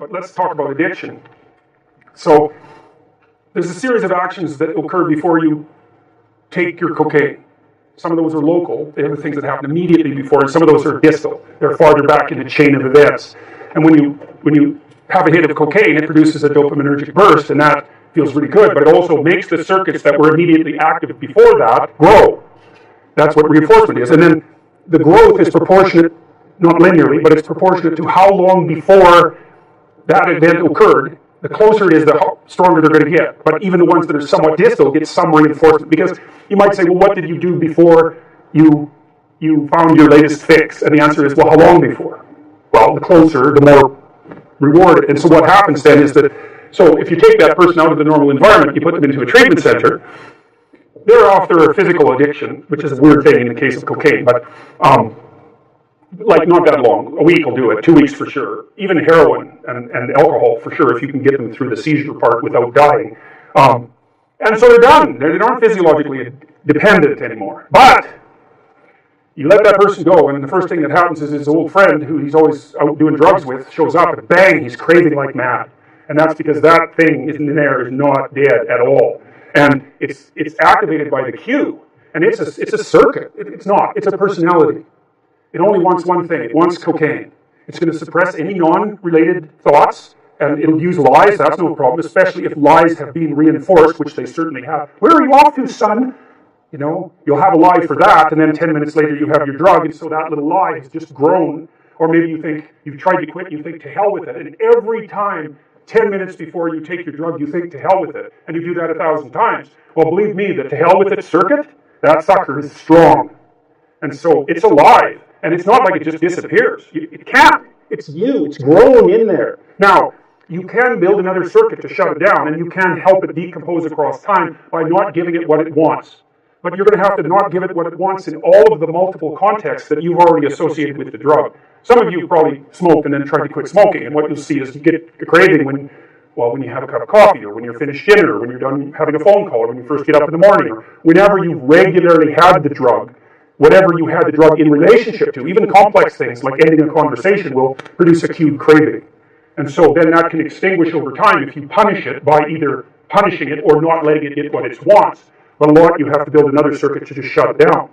but let's talk about addiction. So there's a series of actions that occur before you take your cocaine. Some of those are local. They are the things that happen immediately before, and some of those are distal. They're farther back in the chain of events. And when you have a hit of cocaine, it produces a dopaminergic burst, and that feels really good, but it also makes the circuits that were immediately active before that grow. That's what reinforcement is. And then the growth is proportionate, not linearly, but it's proportionate to how long before that event occurred. The closer it is, the stronger they're going to get. But even the ones that are somewhat distal get some reinforcement. Because you might say, well, what did you do before you found your latest fix? And the answer is, well, how long before? Well, the closer, the more rewarded. And so what happens then is that, so if you take that person out of the normal environment, you put them into a treatment center, they're off their physical addiction, which is a weird thing in the case of cocaine, but like not that long. A week will do it, 2 weeks for sure. Even heroin and alcohol for sure, if you can get them through the seizure part without dying. And so they're done. They aren't physiologically dependent anymore. But you let that person go, and the first thing that happens is his old friend, who he's always out doing drugs with, shows up, and bang, he's craving like mad. And that's because that thing in there is not dead at all. And it's activated by the cue. And it's a circuit. It's not. It's a personality. It only wants one thing. It wants cocaine. It's going to suppress any non-related thoughts, and it'll use lies. That's no problem, especially if lies have been reinforced, which they certainly have. Where are you off to, son? You know, you'll have a lie for that, and then 10 minutes later you have your drug, and so that little lie has just grown. Or maybe you think, you've tried to quit, and you think, to hell with it. And every time, 10 minutes before you take your drug, you think, to hell with it. And you do that 1,000 times. Well, believe me, the to hell with it circuit, that sucker is strong. And so it's alive. And it's not like it just disappears. It can't. It's you. It's growing in there. Now, you can build another circuit to shut it down, and you can help it decompose across time by not giving it what it wants. But you're going to have to not give it what it wants in all of the multiple contexts that you've already associated with the drug. Some of you probably smoked and then tried to quit smoking, and what you'll see is you get a craving when you have a cup of coffee, or when you're finished dinner, or when you're done having a phone call, or when you first get up in the morning, or whenever you regularly had the drug. Whatever you had the drug in relationship to, even complex things like ending a conversation will produce acute craving. And so then that can extinguish over time if you punish it by either punishing it or not letting it get what it wants. But a lot, you have to build another circuit to just shut it down.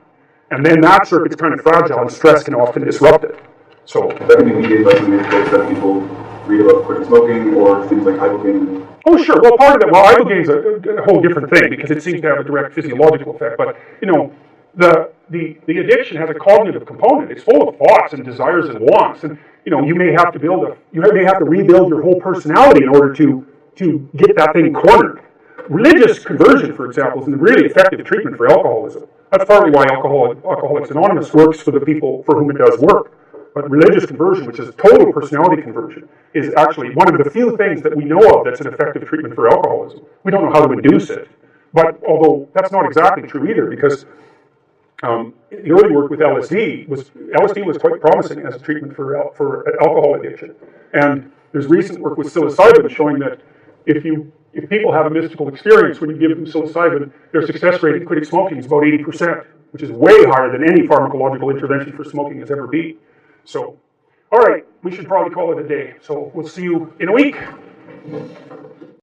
And then that circuit's kind of fragile, and stress can often disrupt it. So that can be mediated by some of the books that people read about quitting smoking or things like ibogaine. Oh, sure. Well, part of it, ibogaine's a whole different thing because it seems to have a direct physiological effect. But, you know, the addiction has a cognitive component. It's full of thoughts and desires and wants, and you know you may have to rebuild your whole personality in order to get that thing cornered. Religious conversion, for example, is a really effective treatment for alcoholism. That's partly why Alcoholics Anonymous works for the people for whom it does work. But religious conversion, which is total personality conversion, is actually one of the few things that we know of that's an effective treatment for alcoholism. We don't know how to induce it, but although that's not exactly true either, because the early work with LSD was quite promising as a treatment for alcohol addiction. And there's recent work with psilocybin showing that if people have a mystical experience when you give them psilocybin, their success rate in quitting smoking is about 80%, which is way higher than any pharmacological intervention for smoking has ever been. So, all right, we should probably call it a day. So we'll see you in a week.